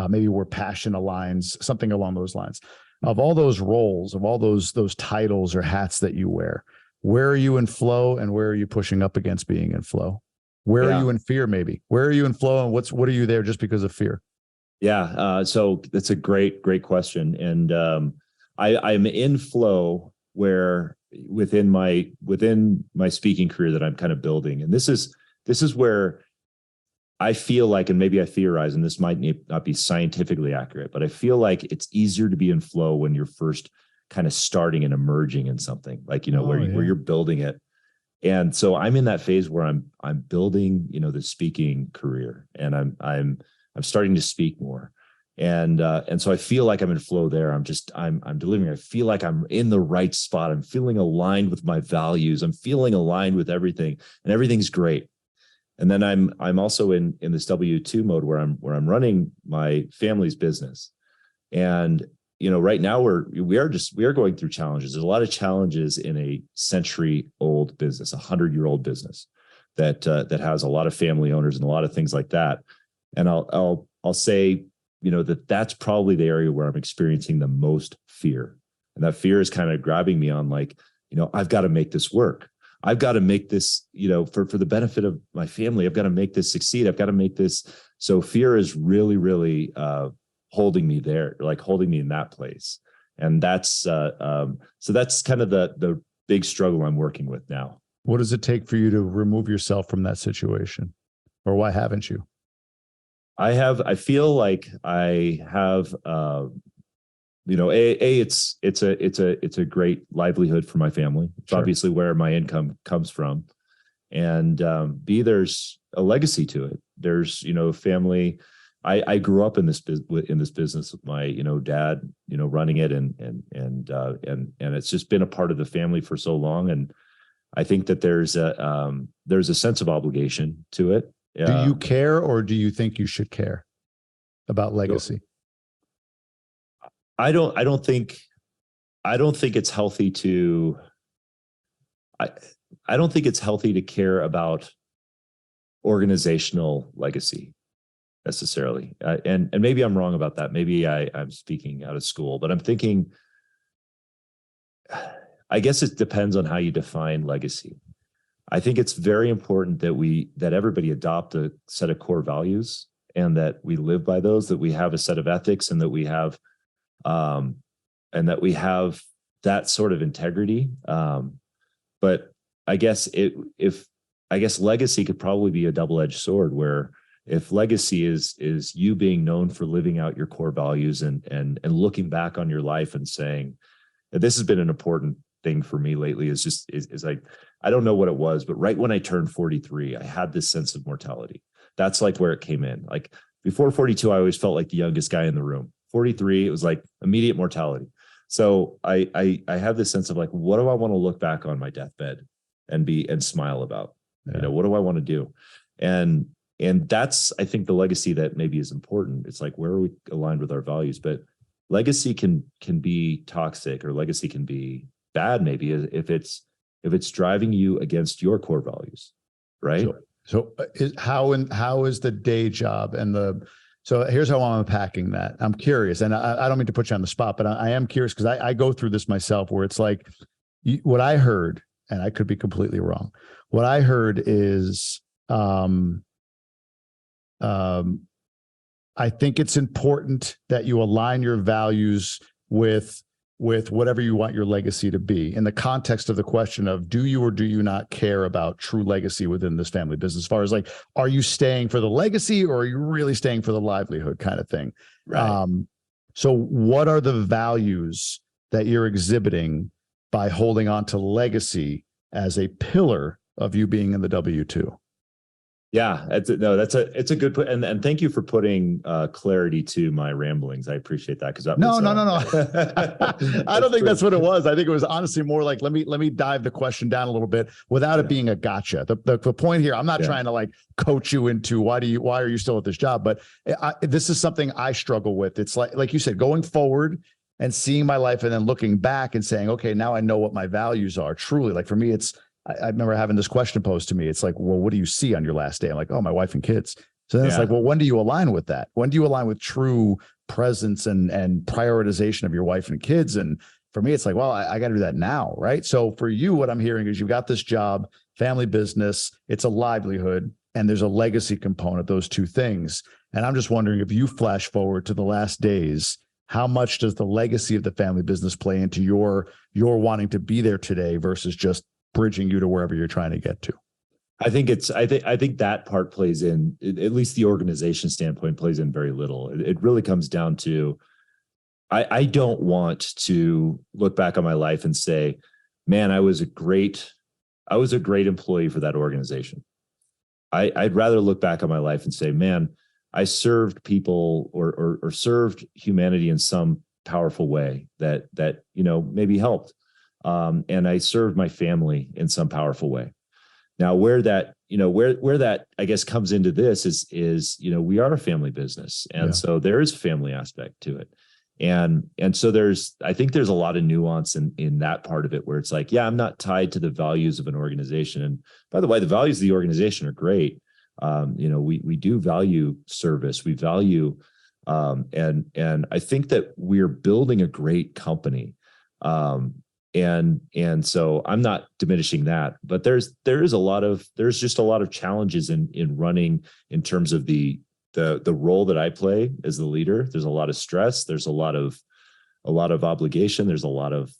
maybe where passion aligns, something along those lines. Of all those roles, of all those titles or hats that you wear, where are you in flow and where are you pushing up against being in flow? Where are you in fear, maybe? Where are you in flow and what are you there just because of fear? Yeah. So that's a great question. And I'm in flow where within my speaking career that I'm kind of building. And this is where I feel like, and maybe I theorize, and this might not be scientifically accurate, but I feel like it's easier to be in flow when you're first kind of starting and emerging in something, like, where you're building it. And so I'm in that phase where I'm building, the speaking career, and I'm starting to speak more. And so I feel like I'm in flow there. I'm delivering. I feel like I'm in the right spot. I'm feeling aligned with my values. I'm feeling aligned with everything, and everything's great. And then I'm also in this W-2 mode where I'm running my family's business. And, right now we are going through challenges. There's a lot of challenges in a century-old business, 100-year-old business that has a lot of family owners and a lot of things like that. And I'll say, that's probably the area where I'm experiencing the most fear. And that fear is kind of grabbing me on, like, I've got to make this work. I've got to make this, for the benefit of my family. I've got to make this succeed. I've got to make this. So fear is really, really holding me there, like holding me in that place. And that's so that's kind of the big struggle I'm working with now. What does it take for you to remove yourself from that situation, or why haven't you? I feel like I have. It's a great livelihood for my family. It's obviously where my income comes from. And B, there's a legacy to it. There's, family. I grew up in this business with my, dad, running it, and it's just been a part of the family for so long. And I think that there's a sense of obligation to it. Do you care, or do you think you should care about legacy? I don't think it's healthy to. I don't think it's healthy to care about organizational legacy necessarily. And maybe I'm wrong about that. Maybe I'm speaking out of school, but I'm thinking, I guess it depends on how you define legacy. I think it's very important that everybody adopt a set of core values, and that we live by those, that we have a set of ethics, and that we have that sort of integrity. But I guess legacy could probably be a double-edged sword, where if legacy is you being known for living out your core values and looking back on your life and saying, this has been an important thing for me lately, is like, I don't know what it was, but right when I turned 43, I had this sense of mortality. That's like where it came in. Like before 42, I always felt like the youngest guy in the room. 43, it was like immediate mortality. So I have this sense of like, what do I want to look back on my deathbed and smile about? Yeah. What do I want to do? And that's, I think, the legacy that maybe is important. It's like, where are we aligned with our values? But legacy can be toxic, or legacy can be bad, maybe, if it's driving you against your core values, right? So how is the day job so here's how I'm unpacking that. I'm curious, and I don't mean to put you on the spot, but I am curious, because I go through this myself, where it's like, what I heard, and I could be completely wrong. What I heard is I think it's important that you align your values with whatever you want your legacy to be, in the context of the question of, do you or do you not care about true legacy within this family business? As far as like, are you staying for the legacy, or are you really staying for the livelihood kind of thing? Right. So what are the values that you're exhibiting by holding on to legacy as a pillar of you being in the W-2? Yeah, it's a good point, and thank you for putting clarity to my ramblings. I appreciate that, because that No. I don't think that's what it was. I think it was honestly more like, let me dive the question down a little bit without it being a gotcha. The point here, I'm not trying to like coach you into why are you still at this job, but this is something I struggle with. It's like you said, going forward and seeing my life and then looking back and saying, okay, now I know what my values are truly. Like for me, I remember having this question posed to me. It's like, well, what do you see on your last day? I'm like, oh, my wife and kids. So then it's like, well, when do you align with that? When do you align with true presence and prioritization of your wife and kids? And for me, it's like, well, I got to do that now, right? So for you, what I'm hearing is you've got this job, family business, it's a livelihood, and there's a legacy component, those two things. And I'm just wondering, if you flash forward to the last days, how much does the legacy of the family business play into your wanting to be there today versus just bridging you to wherever you're trying to get to? I think that part plays in, at least the organization standpoint, plays in very little. It really comes down to, I don't want to look back on my life and say, man, I was a great employee for that organization. I'd rather look back on my life and say, man, I served people or served humanity in some powerful way that maybe helped. And I served my family in some powerful way. Now, where that I guess comes into this is we are a family business, and so there is a family aspect to it, and so I think there's a lot of nuance in that part of it, where it's like, I'm not tied to the values of an organization. And by the way, the values of the organization are great. We do value service, we value, and I think that we're building a great company. And so I'm not diminishing that, but there's just a lot of challenges in running, in terms of the role that I play as the leader. There's a lot of stress. There's a lot of obligation. There's a lot of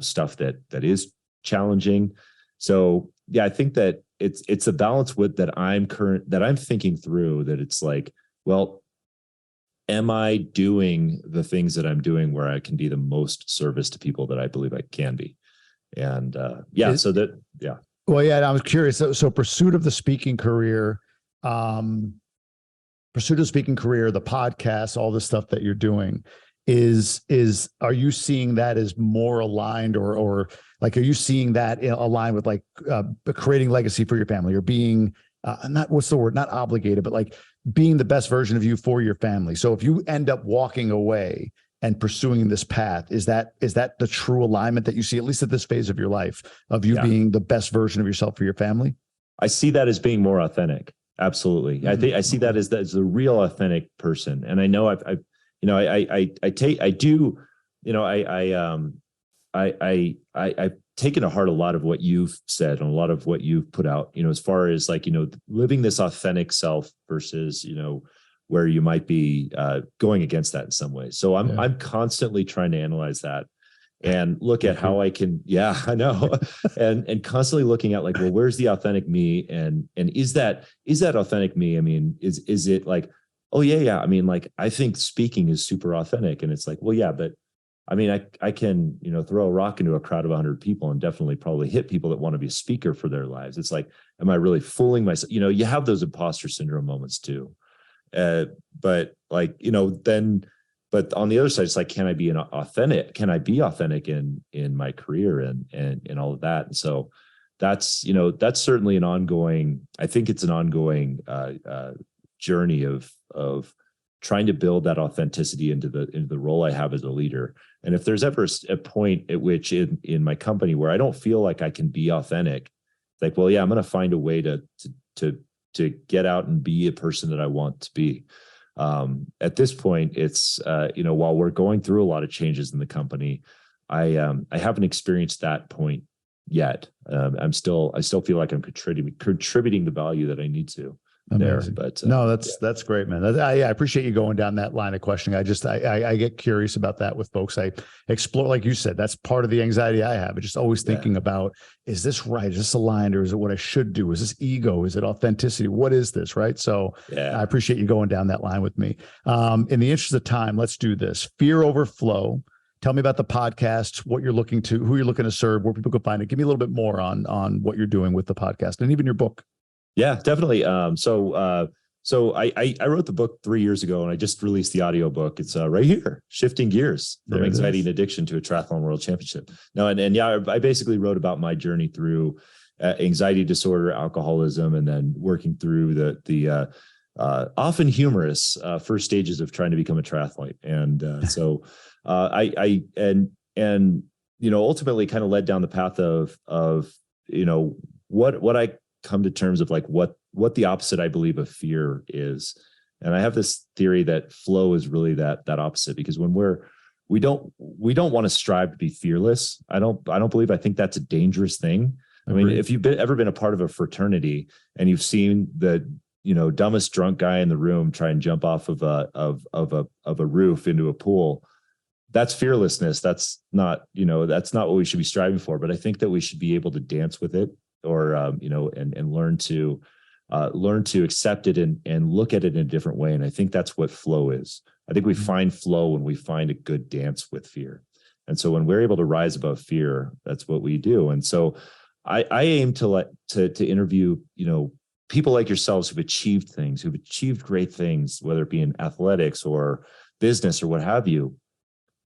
stuff that is challenging. So I think that it's a balance that I'm thinking through, that it's like, well, am I doing the things that I'm doing where I can be the most service to people that I believe I can be? And Well, yeah, and I was curious. So pursuit of the speaking career, the podcast, all the stuff that you're doing are you seeing that as more aligned, or like, are you seeing that aligned with like creating legacy for your family, or being not obligated, but like being the best version of you for your family? So if you end up walking away and pursuing this path, is that the true alignment that you see, at least at this phase of your life, of you being the best version of yourself for your family? I see that as being more authentic. Absolutely. Mm-hmm. I see that as a real authentic person. And I know I've taken to heart a lot of what you've said and a lot of what you've put out, as far as like, living this authentic self versus, where you might be going against that in some ways. So I'm constantly trying to analyze that and look at how I can, I know. and constantly looking at like, well, where's the authentic me? And is that authentic me? I mean, is it like, oh yeah. I mean, like, I think speaking is super authentic, and it's like, well, yeah, but I mean, I can, throw a rock into a crowd of 100 people and definitely probably hit people that want to be a speaker for their lives. It's like, am I really fooling myself? You have those imposter syndrome moments too. But like, but on the other side, it's like, can I be authentic in my career and all of that? And so that's certainly an ongoing, I think it's an ongoing journey of trying to build that authenticity into the role I have as a leader. And if there's ever a point at which in my company where I don't feel like I can be authentic, like, well, yeah, I'm going to find a way to get out and be a person that I want to be. At this point, it's, while we're going through a lot of changes in the company, I haven't experienced that point yet. I still feel like I'm contributing the value that I need to. Amazing. there. But no, that's great, man. I appreciate you going down that line of questioning. I get curious about that with folks. I explore, like you said, that's part of the anxiety I have. It's just always thinking about, is this right? Is this aligned, or is it what I should do? Is this ego? Is it authenticity? What is this? Right. So I appreciate you going down that line with me. In the interest of time, let's do this. Fear over flow. Tell me about the podcast, what you're looking to, who you're looking to serve, where people can find it. Give me a little bit more on what you're doing with the podcast and even your book. Yeah, definitely. So I wrote the book 3 years ago, and I just released the audio book. It's right here, Shifting Gears from Anxiety and Addiction to a Triathlon World Championship. No, and I basically wrote about my journey through anxiety disorder, alcoholism, and then working through the often humorous first stages of trying to become a triathlete. And I ultimately kind of led down the path of what I come to terms of, like what the opposite I believe of fear is. And I have this theory that flow is really that opposite, because when we don't want to strive to be fearless. I think that's a dangerous thing. I mean, if you've ever been a part of a fraternity and you've seen the dumbest drunk guy in the room try and jump off of a roof into a pool, that's fearlessness. That's not what we should be striving for. But I think that we should be able to dance with it, or and learn to accept it and look at it in a different way. And I think that's what flow is. I think we find flow when we find a good dance with fear. And so when we're able to rise above fear, that's what we do. And so I aim to interview, people like yourselves who've achieved things, who've achieved great things, whether it be in athletics or business or what have you,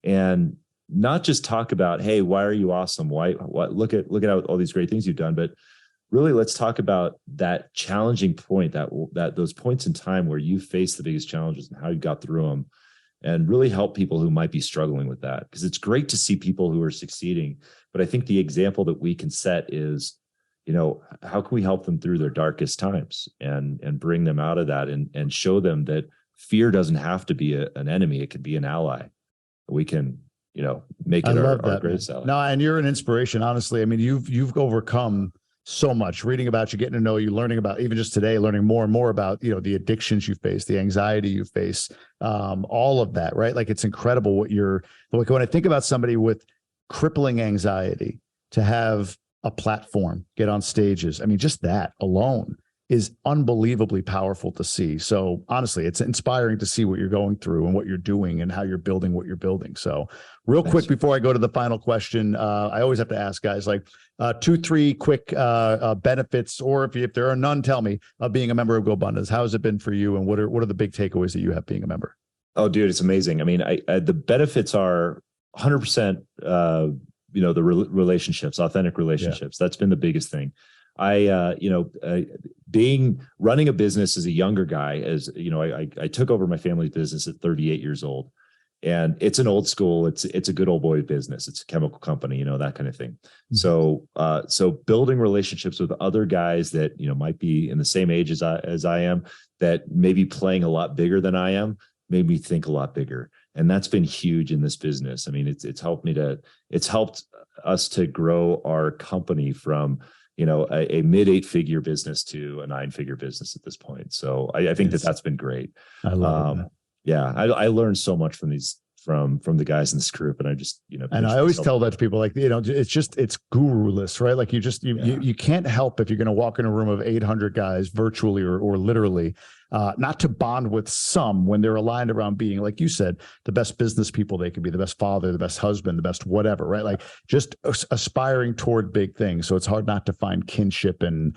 and not just talk about, hey, why are you awesome? Look at all these great things you've done, but really let's talk about that challenging point, that those points in time where you faced the biggest challenges and how you got through them, and really help people who might be struggling with that. Because it's great to see people who are succeeding, but I think the example that we can set is, how can we help them through their darkest times and bring them out of that and show them that fear doesn't have to be an enemy. It can be an ally. We can, make it our greatest ally. No, and you're an inspiration, honestly. I mean, you've overcome so much, reading about you, getting to know you, learning about, even just today, learning more and more about, the addictions you face, the anxiety you face, all of that, right? Like, it's incredible when I think about somebody with crippling anxiety, to have a platform, get on stages. I mean, just that alone is unbelievably powerful to see. So honestly, it's inspiring to see what you're going through and what you're doing and how you're building what you're building. So quick, before I go to the final question, I always have to ask guys, like 2-3 quick benefits, or if there are none, tell me, of being a member of Gobundance. How has it been for you? And what are the big takeaways that you have being a member? Oh, dude, it's amazing. I mean, the benefits are 100%, the relationships, authentic relationships. Yeah. That's been the biggest thing. Running a business as a younger guy, I took over my family's business at 38 years old, and it's an old school. It's a good old boy business. It's a chemical company, that kind of thing. Mm-hmm. So building relationships with other guys that, might be in the same age as I am, that maybe playing a lot bigger than I am, made me think a lot bigger. And that's been huge in this business. I mean, it's helped us to grow our company from, a mid 8-figure business to a 9-figure business at this point. So I think that's been great. I love it. Yeah. I learned so much from the guys in this group, and I just, and I always tell that to people, like, it's guru-less, right? Like you can't help, if you're going to walk in a room of 800 guys virtually or literally, not to bond with some when they're aligned around being, like you said, the best business people they can be, the best father, the best husband, the best whatever, right? Like, just aspiring toward big things. So it's hard not to find kinship and,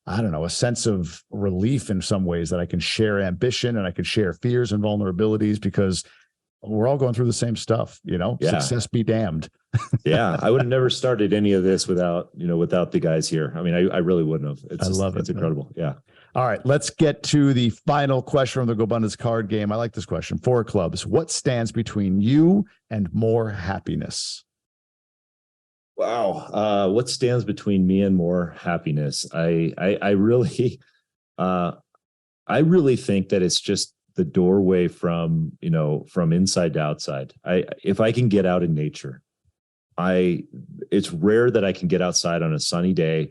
I don't know, a sense of relief in some ways, that I can share ambition and I can share fears and vulnerabilities, because we're all going through the same stuff, Success be damned. Yeah. I would have never started any of this without the guys here. I mean, I really wouldn't have. I love it. It's incredible. Man. Yeah. All right. Let's get to the final question from the Gobundance card game. I like this question. 4 clubs. What stands between you and more happiness? Wow. What stands between me and more happiness? I really think that it's just the doorway from inside to outside. If I can get out in nature, it's rare that I can get outside on a sunny day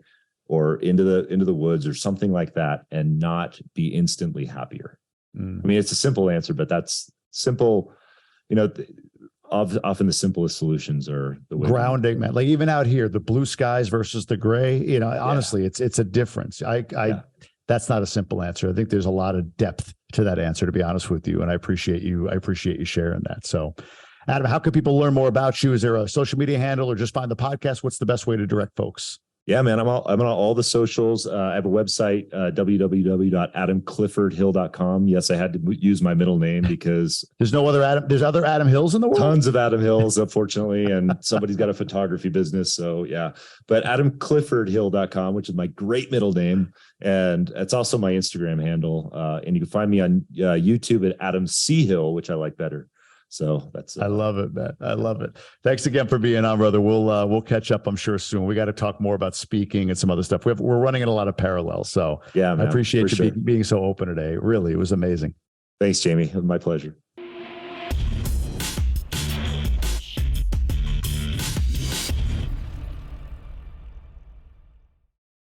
or into the woods or something like that and not be instantly happier? I mean, it's a simple answer, but that's simple. Often the simplest solutions are the way grounding, man. Like even out here, the blue skies versus the gray, honestly, it's a difference. That's not a simple answer. I think there's a lot of depth to that answer, to be honest with you. And I appreciate you sharing that. So Adam, how can people learn more about you? Is there a social media handle or just find the podcast? What's the best way to direct folks? Yeah, man, I'm on all the socials. I have a website, www.adamcliffordhill.com. Yes, I had to use my middle name because there's other Adam Hills in the world. Tons of Adam Hills, unfortunately, and somebody's got a photography business. So yeah, but adamcliffordhill.com, which is my great middle name. And it's also my Instagram handle. And you can find me on YouTube at Adam C. Hill, which I like better. So that's I love it, man. I love it. Thanks again for being on, brother. We'll catch up, I'm sure, soon. We got to talk more about speaking and some other stuff. We're running in a lot of parallels. So yeah, man, I appreciate you being so open today. Really, it was amazing. Thanks, Jamie. It was my pleasure.